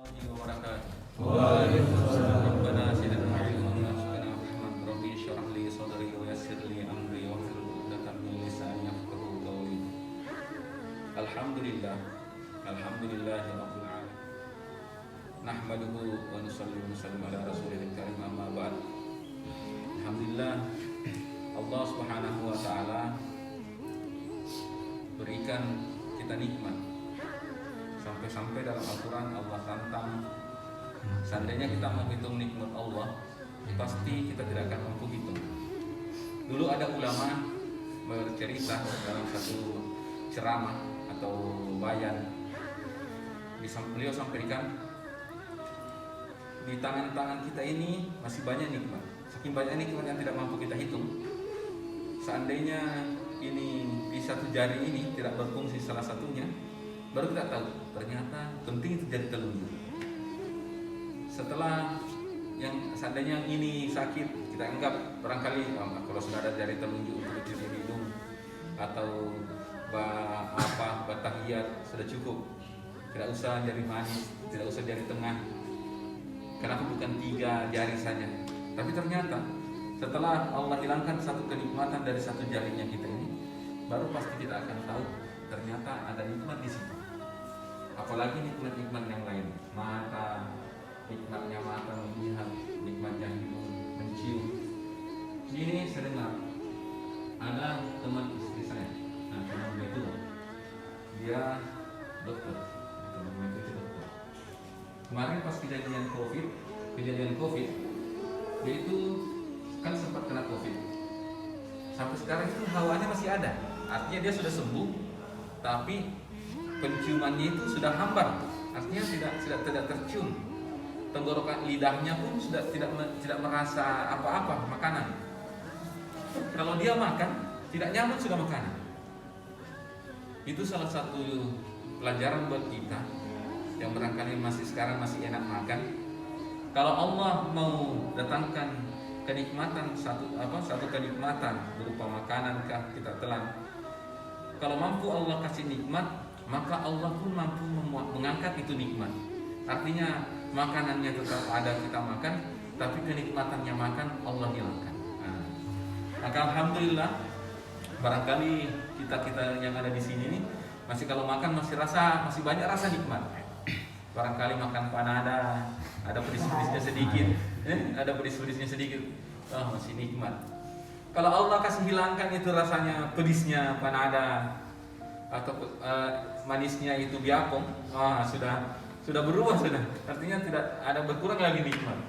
wabarakatuh. Waalaikumsalam. Rabbana zidna ilman warzuqna fahman rabbi shrah li sadri wa yassir li amri wahlul 'uqdatam min lisani yafqahu qawli. Alhamdulillah rabbil alamin. Nahmaduhu wa nusalli wa nusallim ala rasulil karim amma ba'd. Alhamdulillah Allah Subhanahu wa taala berikan kita nikmat. Sampai-sampai dalam Al-Quran Allah tantang, seandainya kita menghitung nikmat Allah, pasti kita tidak akan mampu hitung. Dulu ada ulama bercerita dalam satu ceramah atau bayan, beliau sampaikan, di tangan-tangan kita ini masih banyak nikmat. Saking banyak nikmat yang tidak mampu kita hitung. Seandainya ini di satu jari ini tidak berfungsi salah satunya, baru kita tahu ternyata penting itu jari telunjuk. Setelah yang seandainya yang ini sakit, kita anggap barangkali kalau sudah ada jari telunjuk untuk cuci hidung atau batahiyat sudah cukup, tidak usah jari manis, tidak usah jari tengah. Kenapa bukan 3 jari saja? Tapi ternyata setelah Allah hilangkan satu kenikmatan dari satu jarinya kita ini, baru pasti kita akan tahu ternyata ada nikmat di situ. Apalagi nikmat-nikmat yang lain, mata, nikmatnya mata melihat, nikmatnya hidung mencium. Ini saya dengar ada teman istri saya, teman itu dia dokter, teman itu dokter. Kemarin pas kejadian COVID, dia itu kan sempat kena COVID. Sampai sekarang itu hawanya masih ada, artinya dia sudah sembuh, tapi penciumannya itu sudah hambar, artinya tidak tercium. Tenggorokan lidahnya pun sudah tidak merasa apa-apa makanan. Kalau dia makan tidak nyaman sudah makanan. Itu salah satu pelajaran buat kita yang barangkali sekarang masih enak makan. Kalau Allah mau datangkan kenikmatan satu kenikmatan berupa makanan kah kita telan. Kalau mampu Allah kasih nikmat, maka Allah pun mampu mengangkat itu nikmat. Artinya makanannya tetap ada kita makan, tapi kenikmatannya makan Allah hilangkan. Maka alhamdulillah, barangkali kita yang ada di sini nih masih kalau makan masih banyak rasa nikmat. Barangkali makan panada, ada pedis-pedisnya sedikit, masih nikmat. Kalau Allah kasih hilangkan itu rasanya pedisnya panada atau manisnya itu biapong, sudah berubah sudah. Artinya tidak ada berkurang lagi nikmat.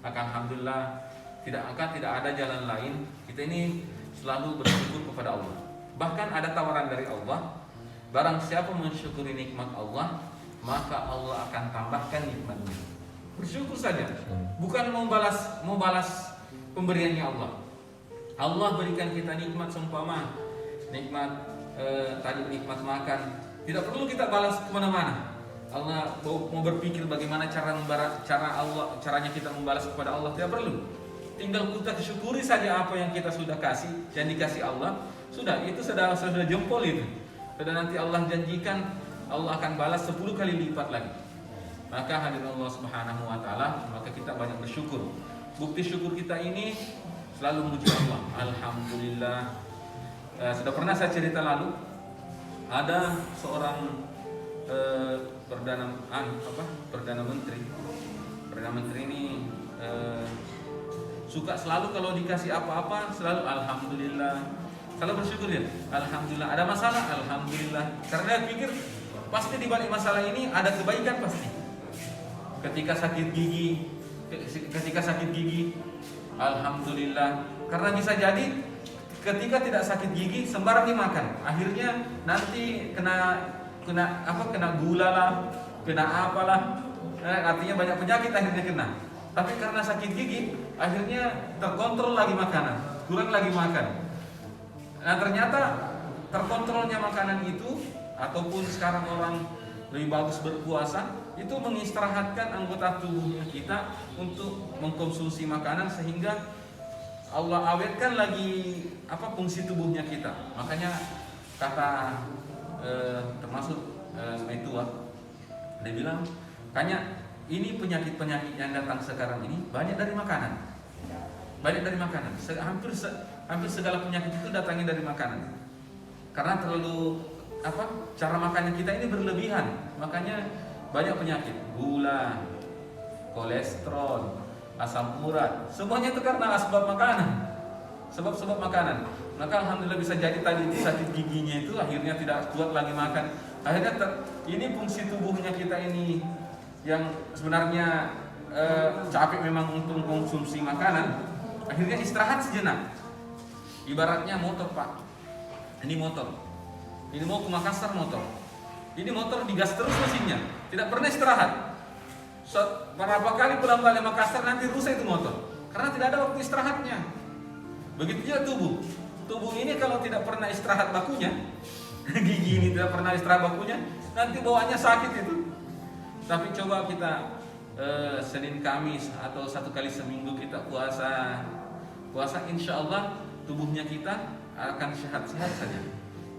Maka alhamdulillah tidak ada jalan lain. Kita ini selalu bersyukur kepada Allah. Bahkan ada tawaran dari Allah, barang siapa mensyukuri nikmat Allah, maka Allah akan tambahkan nikmatnya. Bersyukur saja, bukan mau balas pemberiannya Allah. Allah berikan kita nikmat seumpama nikmat tadi nikmat makan, tidak perlu kita balas kemana-mana. Allah mau berpikir bagaimana caranya kita membalas kepada Allah, tidak perlu. Tinggal kita syukuri saja apa yang kita sudah kasih, yang dikasih Allah, itu sudah jempol itu. Sudah nanti Allah janjikan Allah akan balas 10 kali lipat lagi. Maka hadirin Allah Subhanahu wa taala, maka kita banyak bersyukur. Bukti syukur kita ini selalu memuji Allah. Alhamdulillah. Sudah pernah saya cerita lalu, ada seorang perdana menteri ini suka selalu kalau dikasih apa-apa selalu alhamdulillah, selalu bersyukur ya, alhamdulillah. Ada masalah, alhamdulillah, karena dia pikir pasti di balik masalah ini ada kebaikan pasti. Ketika sakit gigi, alhamdulillah, karena bisa jadi ketika tidak sakit gigi sembarang dimakan, akhirnya nanti kena gula lah, kena apalah, artinya banyak penyakit akhirnya kena. Tapi karena sakit gigi akhirnya terkontrol lagi makanan, kurang lagi makan. Nah ternyata terkontrolnya makanan itu, ataupun sekarang orang lebih bagus berpuasa, itu mengistirahatkan anggota tubuhnya kita untuk mengkonsumsi makanan sehingga Allah awetkan lagi fungsi tubuhnya kita. Makanya kata termasuk Maitua, dia bilang, kayaknya ini penyakit-penyakit yang datang sekarang ini banyak dari makanan. Banyak dari makanan. Hampir segala penyakit itu datangnya dari makanan. Karena terlalu cara makannya kita ini berlebihan. Makanya banyak penyakit, gula, kolesterol, asam urat. Semuanya itu karena asbab makanan. Sebab-sebab makanan. Maka alhamdulillah bisa jadi tadi sakit giginya itu akhirnya tidak kuat lagi makan. Akhirnya ini fungsi tubuhnya kita ini yang sebenarnya capek memang untuk konsumsi makanan, akhirnya istirahat sejenak. Ibaratnya motor, Pak. Ini motor. Ini mau ke Makassar motor. Ini motor digas terus mesinnya, tidak pernah istirahat. Berapa kali pulang balik Makassar nanti rusak itu motor, karena tidak ada waktu istirahatnya. Begitu juga tubuh. Tubuh ini kalau tidak pernah istirahat bakunya, gigi ini tidak pernah istirahat bakunya, nanti bawaannya sakit itu. Tapi coba kita Senin Kamis atau 1 kali seminggu kita puasa, insya Allah tubuhnya kita akan sehat-sehat saja.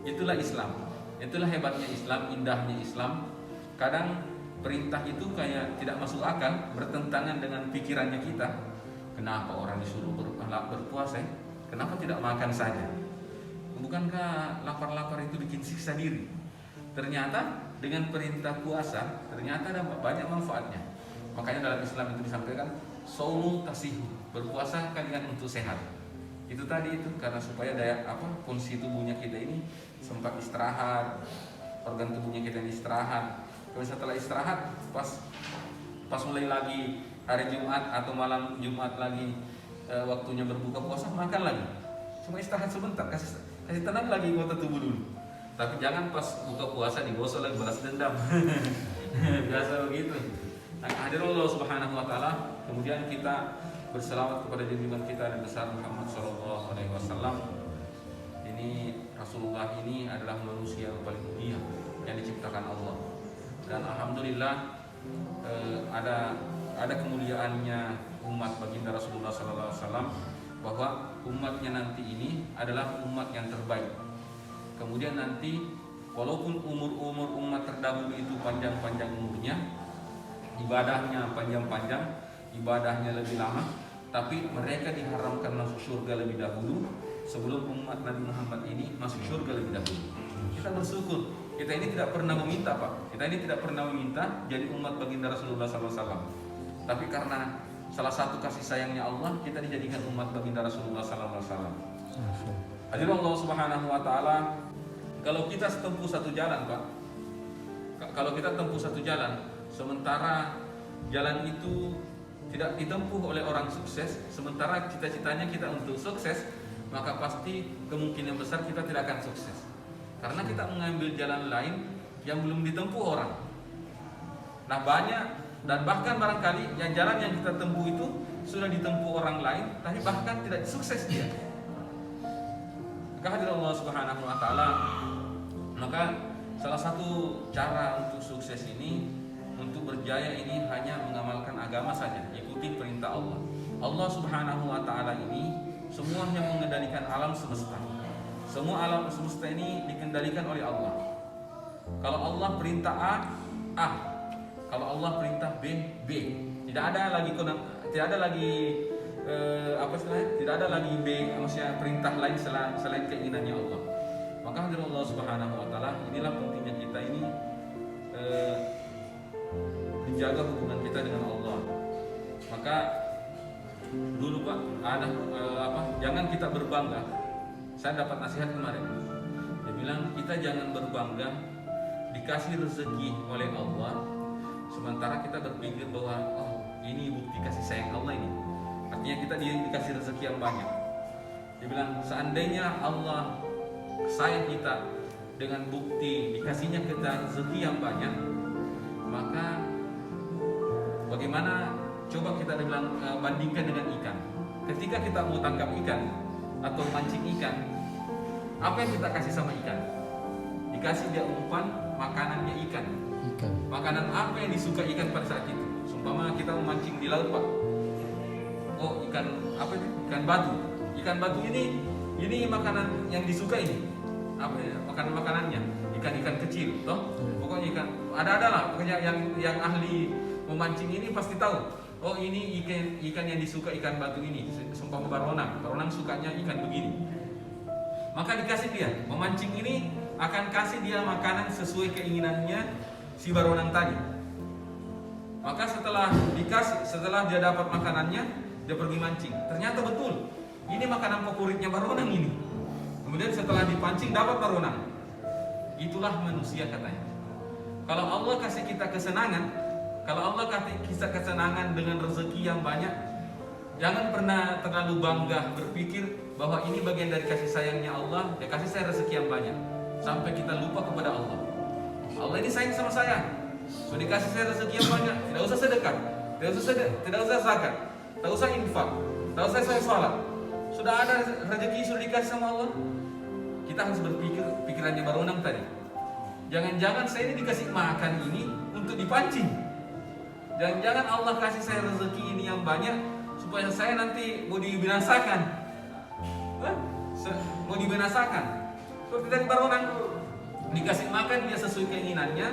Itulah Islam, itulah hebatnya Islam, indahnya Islam. Kadang perintah itu kayak tidak masuk akal, bertentangan dengan pikirannya kita. Kenapa orang disuruh berpuasa? Kenapa tidak makan saja? Bukankah lapar-lapar itu bikin siksa diri? Ternyata dengan perintah puasa, ternyata ada banyak manfaatnya. Makanya dalam Islam itu disampaikan, saumu tasihu, berpuasa kalian untuk sehat. Itu tadi itu karena supaya fungsi tubuhnya kita ini sempat istirahat, organ tubuhnya kita ini istirahat. Kalau setelah istirahat, pas mulai lagi hari Jumat atau malam Jumat lagi waktunya berbuka puasa, makan lagi. Cuma istirahat sebentar, kasih tenang lagi anggota tubuh dulu. Tapi jangan pas buka puasa digosok lagi balas dendam. Biasa begitu. Nah, hadir Allah Subhanahu wa taala, kemudian kita berselawat kepada junjungan kita Nabi besar Muhammad sallallahu alaihi wasallam. Ini Rasulullah ini adalah manusia yang paling mulia yang diciptakan Allah. Dan alhamdulillah ada kemuliaannya umat baginda Rasulullah sallallahu alaihi wasallam, bahwa umatnya nanti ini adalah umat yang terbaik. Kemudian nanti walaupun umur umat terdahulu itu panjang-panjang umurnya, ibadahnya panjang-panjang, ibadahnya lebih lama, tapi mereka diharamkan masuk surga lebih dahulu sebelum umat Nabi Muhammad ini masuk surga lebih dahulu. Kita bersyukur. Kita ini tidak pernah meminta, Pak. Kita ini tidak pernah meminta jadi umat baginda Rasulullah SAW. Tapi karena salah satu kasih sayangnya Allah, kita dijadikan umat baginda Rasulullah SAW. Hadirin Allah Subhanahu wa taala, kalau kita tempuh satu jalan, Pak. Kalau kita tempuh satu jalan, sementara jalan itu tidak ditempuh oleh orang sukses, sementara cita-citanya kita untuk sukses, maka pasti kemungkinan besar kita tidak akan sukses. Karena kita mengambil jalan lain yang belum ditempuh orang. Nah, banyak dan bahkan barangkali yang jalan yang kita tempuh itu sudah ditempuh orang lain, tapi bahkan tidak sukses dia. Kehadiran Allah Subhanahu wa taala. Maka salah satu cara untuk sukses ini, untuk berjaya ini hanya mengamalkan agama saja, ikuti perintah Allah. Allah Subhanahu wa taala ini semuanya mengendalikan alam semesta. Semua alam semesta ini dikendalikan oleh Allah. Kalau Allah perintah A. Kalau Allah perintah B. Tidak ada lagi tidak ada lagi B, maksudnya perintah lain selain keinginannya Allah. Maka hadirin Allah Subhanahu wa taala, inilah pentingnya kita ini menjaga hubungan kita dengan Allah. Maka dulu, Pak, ada jangan kita berbangga. Saya dapat nasihat kemarin. Dia bilang kita jangan berbangga dikasih rezeki oleh Allah, sementara kita berpikir bahwa ini bukti kasih sayang Allah ini. Artinya kita dikasih rezeki yang banyak. Dia bilang seandainya Allah sayang kita dengan bukti dikasihnya kita rezeki yang banyak, maka bagaimana coba kita bilang bandingkan dengan ikan. Ketika kita mau tangkap ikan atau mancing ikan, apa yang kita kasih sama ikan? Dikasih dia umpan makanannya ikan. Makanan apa yang disuka ikan pada saat itu? Sumpama kita memancing di laut, Pak. Oh, ikan apa itu? Ikan batu. Ikan batu ini makanan yang disuka ini. Apa ya? Makanannya? Ikan-ikan kecil, toh? Pokoknya ikan ada lah. Pokoknya yang ahli memancing ini pasti tahu. Oh ini ikan yang disuka ikan batu ini, seumpama baronang. Baronang sukanya ikan begini. Maka dikasih dia, memancing ini akan kasih dia makanan sesuai keinginannya si baronang tadi. Maka setelah dia dapat makanannya, dia pergi mancing. Ternyata betul, ini makanan favoritnya baronang ini. Kemudian setelah dipancing dapat baronang. Itulah manusia katanya. Kalau Allah kasih kita kesenangan, kalau Allah kasih kita kesenangan dengan rezeki yang banyak, jangan pernah terlalu bangga berpikir bahwa ini bagian dari kasih sayangnya Allah. Dia kasih saya rezeki yang banyak, sampai kita lupa kepada Allah. Allah ini sayang sama saya, sudah dikasih saya rezeki yang banyak. Tidak usah sedekah, tidak usah zakat, tidak usah infak, tidak usah saya sholat. Sudah ada rezeki, sudah dikasih sama Allah. Kita harus berpikir pikirannya baronang tadi. Jangan-jangan saya ini dikasih makan ini untuk dipancing. Jangan-jangan Allah kasih saya rezeki ini yang banyak supaya saya nanti mau dibinasakan. Mau dibinasakan. Seperti tadi baronang, dikasih makan dia sesuai keinginannya.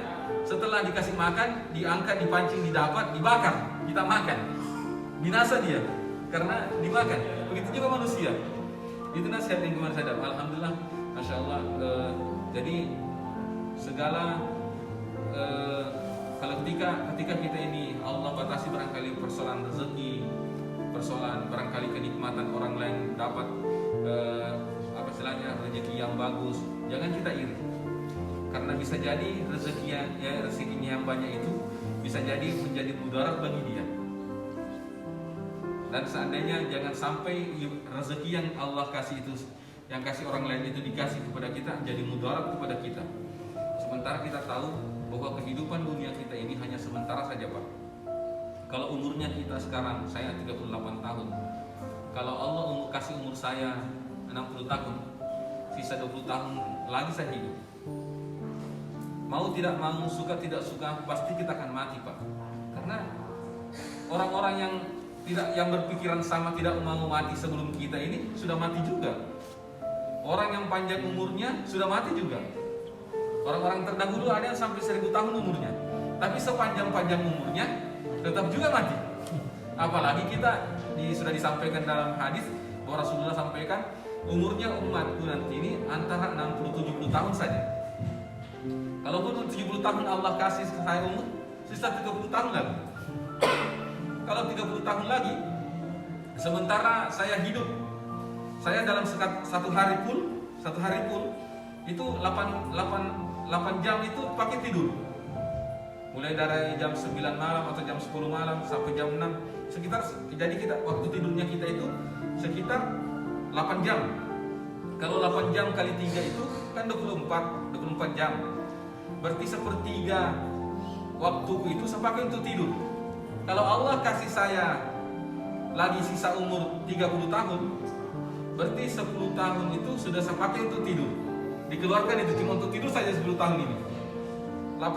Setelah dikasih makan, diangkat, dipancing, didapat, dibakar, kita makan. Binasa dia karena dimakan. Begitu juga manusia. Itu nasihat yang kemarin saya dapat. Alhamdulillah, masya Allah. Jadi segala kalau ketika kita ini Allah batasi barangkali persoalan rezeki, persoalan barangkali kenikmatan orang lain dapat apa istilahnya rezeki yang bagus, jangan kita iri. Karena bisa jadi rezekinya yang banyak itu bisa jadi menjadi mudarat bagi dia. Dan seandainya jangan sampai rezeki yang Allah kasih itu, yang kasih orang lain itu dikasih kepada kita jadi mudarat kepada kita. Sementara kita tahu bahwa kehidupan dunia kita ini hanya sementara saja, Pak. Kalau umurnya kita sekarang, saya 38 tahun. Kalau Allah kasih umur saya 60 tahun, sisa 20 tahun lagi saya hidup. Mau tidak mau, suka tidak suka, pasti kita akan mati, Pak. Karena orang-orang yang berpikiran sama tidak mau mati sebelum kita ini sudah mati juga. Orang yang panjang umurnya sudah mati juga. Orang-orang terdahulu ada yang sampai 1000 tahun umurnya, tapi sepanjang-panjang umurnya tetap juga mati. Apalagi kita sudah disampaikan dalam hadis bahwa Rasulullah sampaikan umurnya umatku nanti ini antara 60-70 tahun saja. Kalaupun 70 tahun Allah kasih saya umur, sisa 30 tahun lagi. Kalau 30 tahun lagi, sementara saya hidup, saya dalam satu hari full itu 8 jam itu pakai tidur. Mulai dari jam 9 malam atau jam 10 malam sampai jam 6 sekitar, jadi kita waktu tidurnya kita itu sekitar 8 jam. Kalau 8 jam kali 3 itu kan 24 jam. Berarti sepertiga waktuku itu saya pakai untuk tidur. Kalau Allah kasih saya lagi sisa umur 30 tahun, berarti 10 tahun itu sudah saya pakai untuk tidur. Dikeluarkan itu cuma untuk tidur saja 10 tahun ini. 10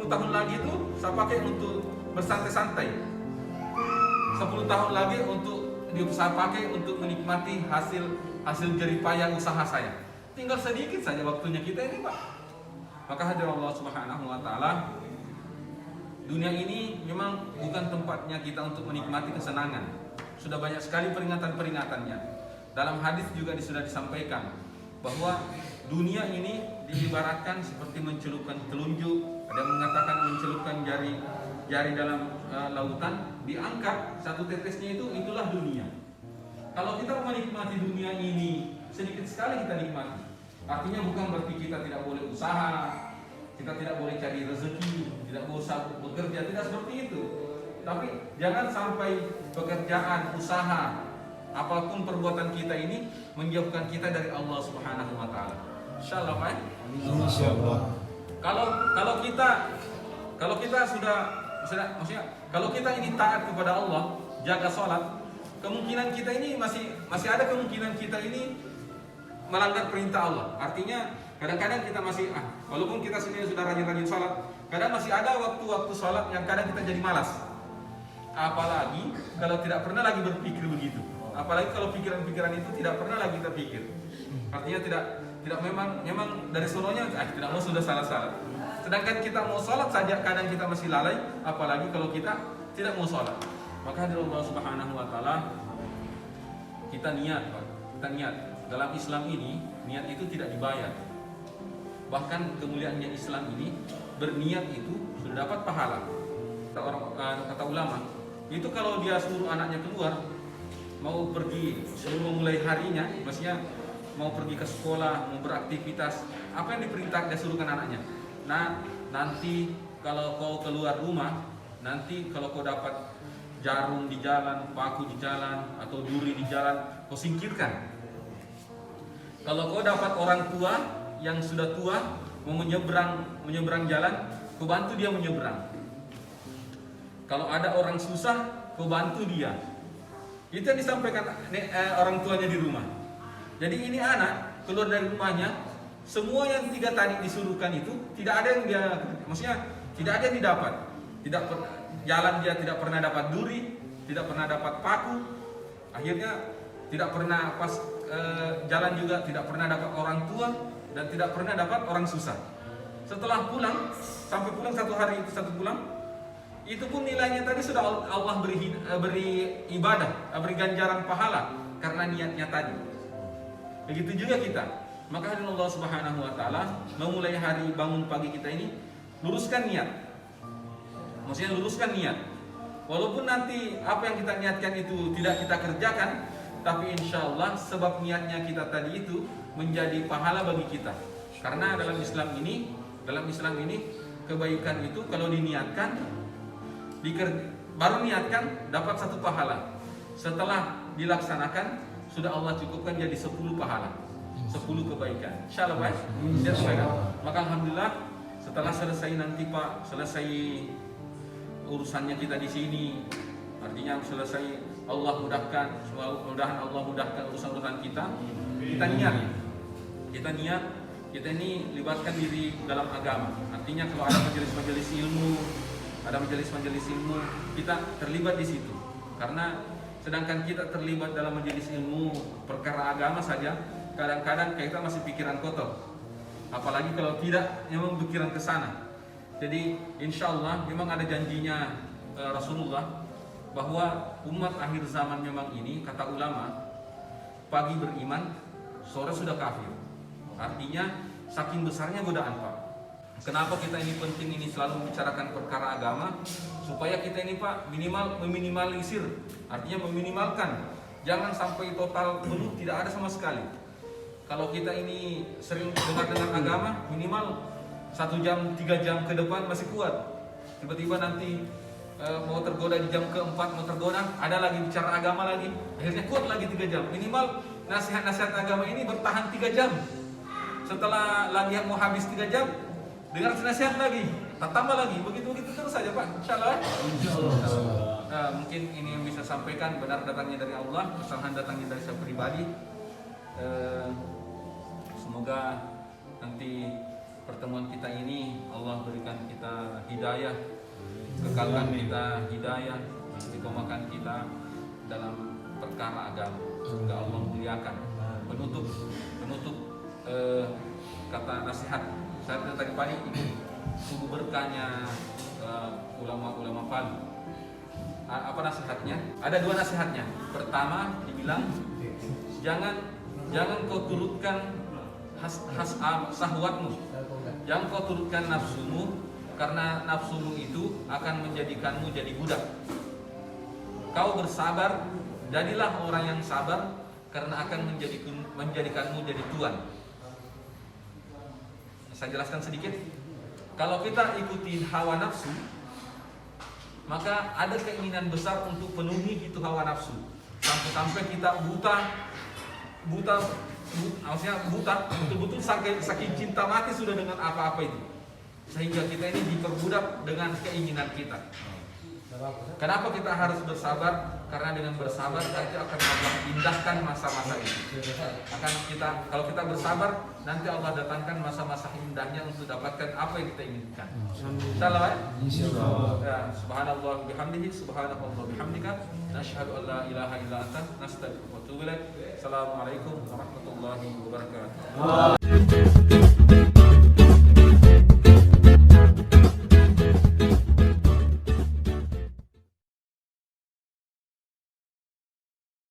tahun lagi itu saya pakai untuk bersantai-santai. 10 tahun lagi saya pakai untuk menikmati hasil jerih payah usaha saya. Tinggal sedikit saja waktunya kita ini, Pak. Maka hadir Allah Subhanahu wa taala, dunia ini memang bukan tempatnya kita untuk menikmati kesenangan. Sudah banyak sekali peringatan-peringatannya. Dalam hadis juga sudah disampaikan bahwa dunia ini diibaratkan seperti mencelupkan telunjuk. Ada yang mengatakan mencelupkan jari dalam lautan, diangkat satu tetesnya itulah dunia. Kalau kita menikmati dunia ini sedikit sekali kita nikmati. Artinya bukan berarti kita tidak boleh usaha, kita tidak boleh cari rezeki, tidak boleh bekerja, tidak seperti itu. Tapi jangan sampai pekerjaan, usaha, apapun perbuatan kita ini menjauhkan kita dari Allah Subhanahu wa taala. Insyaallah, Pak. Insyaallah. Kalau kita sudah maksudnya kalau kita ini taat kepada Allah, jaga sholat, kemungkinan kita ini masih ada kemungkinan kita ini melanggar perintah Allah. Artinya kadang-kadang kita masih walaupun kita sendiri sudah rajin-rajin sholat, kadang masih ada waktu-waktu sholat yang kadang kita jadi malas. Apalagi kalau tidak pernah lagi berpikir begitu. Apalagi kalau pikiran-pikiran itu tidak pernah lagi terpikir. Artinya tidak memang dari sononya tidak mau sudah salah. Sedangkan kita mau sholat saja kadang kita masih lalai, apalagi kalau kita tidak mau sholat. Maka dari Allah Subhanahu Wa Taala kita niat, Pak. Kita niat. Dalam Islam ini niat itu tidak dibayar. Bahkan kemuliaannya Islam ini berniat itu sudah dapat pahala. Kata ulama itu kalau dia suruh anaknya keluar mau pergi sebelum memulai harinya, maksudnya mau pergi ke sekolah, mau beraktivitas, apa yang diperintah dia suruhkan anaknya? Nah, nanti kalau kau keluar rumah, nanti kalau kau dapat jarum di jalan, paku di jalan, atau duri di jalan, kau singkirkan. Kalau kau dapat orang tua yang sudah tua mau menyeberang jalan, kau bantu dia menyeberang. Kalau ada orang susah, kau bantu dia. Itu yang disampaikan orang tuanya di rumah. Jadi ini anak keluar dari rumahnya, semua yang 3 tadi disuruhkan itu tidak ada yang dia, maksudnya tidak ada yang didapat. Jalan dia tidak pernah dapat duri, tidak pernah dapat paku. Akhirnya tidak pernah pas jalan juga tidak pernah dapat orang tua dan tidak pernah dapat orang susah. Setelah pulang, sampai pulang 1 hari itu 1 pulang, itu pun nilainya tadi sudah Allah beri ibadah, beri ganjaran pahala karena niatnya tadi. Begitu juga kita. Maka Allah Subhanahu Wa Taala memulai hari bangun pagi kita ini luruskan niat. Maksudnya luruskan niat. Walaupun nanti apa yang kita niatkan itu tidak kita kerjakan, tapi insya Allah sebab niatnya kita tadi itu menjadi pahala bagi kita. Karena dalam Islam ini kebaikan itu kalau diniatkan, baru niatkan dapat 1 pahala. Setelah dilaksanakan sudah Allah cukupkan jadi 10 pahala, 10 kebaikan. Insyaallah Pak. Maka alhamdulillah setelah selesai nanti Pak, selesai urusannya kita di sini, artinya selesai Allah mudahkan, mudah-mudahan Allah mudahkan urusan-urusan kita. Kita niat kita ini libatkan diri dalam agama. Artinya kalau ada majelis-majelis ilmu, kita terlibat di situ. Karena sedangkan kita terlibat dalam majelis ilmu perkara agama saja, kadang-kadang kita masih pikiran kotor. Apalagi kalau tidak memang pikiran ke sana. Jadi insya Allah memang ada janjinya Rasulullah bahwa umat akhir zaman memang ini, kata ulama, pagi beriman, sore sudah kafir. Artinya saking besarnya godaan Pak. Kenapa kita ini penting ini selalu membicarakan perkara agama? Supaya kita ini Pak meminimalisir, artinya meminimalkan. Jangan sampai total penuh tidak ada sama sekali. Kalau kita ini sering dengar agama, minimal 1 jam, 3 jam ke depan masih kuat. Tiba-tiba nanti mau tergoda di jam ke-4, mau tergoda, ada lagi bicara agama lagi. Akhirnya kuat lagi 3 jam. Minimal nasihat-nasihat agama ini bertahan 3 jam. Setelah lagi yang mau habis 3 jam, dengar nasihat lagi, tambah lagi, begitu terus saja Pak. Insyaallah. Mungkin ini yang bisa sampaikan, benar datangnya dari Allah, kesalahan datangnya dari saya pribadi. Semoga nanti pertemuan kita ini Allah berikan kita hidayah, kekalkan kita hidayah, istiqomahkan kita dalam perkara agama, sehingga Allah muliakan. Penutup kata nasihat saya tadi pagi ini sungguh berkahnya ulama-ulama Palu. Apa nasihatnya? Ada 2 nasihatnya. Pertama dibilang jangan kau turutkan sahwatmu, jangan kau turutkan nafsumu, karena nafsumu itu akan menjadikanmu jadi budak. Kau bersabar, jadilah orang yang sabar, karena akan menjadikanmu jadi tuan. Saya jelaskan sedikit. Kalau kita ikuti hawa nafsu, maka ada keinginan besar untuk penuhi itu hawa nafsu. Sampai kita maksudnya betul-betul saking cinta mati sudah dengan apa-apa itu. Sehingga kita ini diperbudak dengan keinginan kita. Kenapa kita harus bersabar? Karena dengan bersabar nanti akan Allah indahkan masa-masa itu. Kalau kita bersabar, nanti Allah datangkan masa-masa indahnya untuk dapatkan apa yang kita inginkan. Insyaallah. Ya, subhanallah bihamdihi, subhanallah bihamdika, nasyhadu an la ilaha illa anta, nastaghfiruka wa atubu ilaik. Assalamualaikum warahmatullahi wabarakatuh.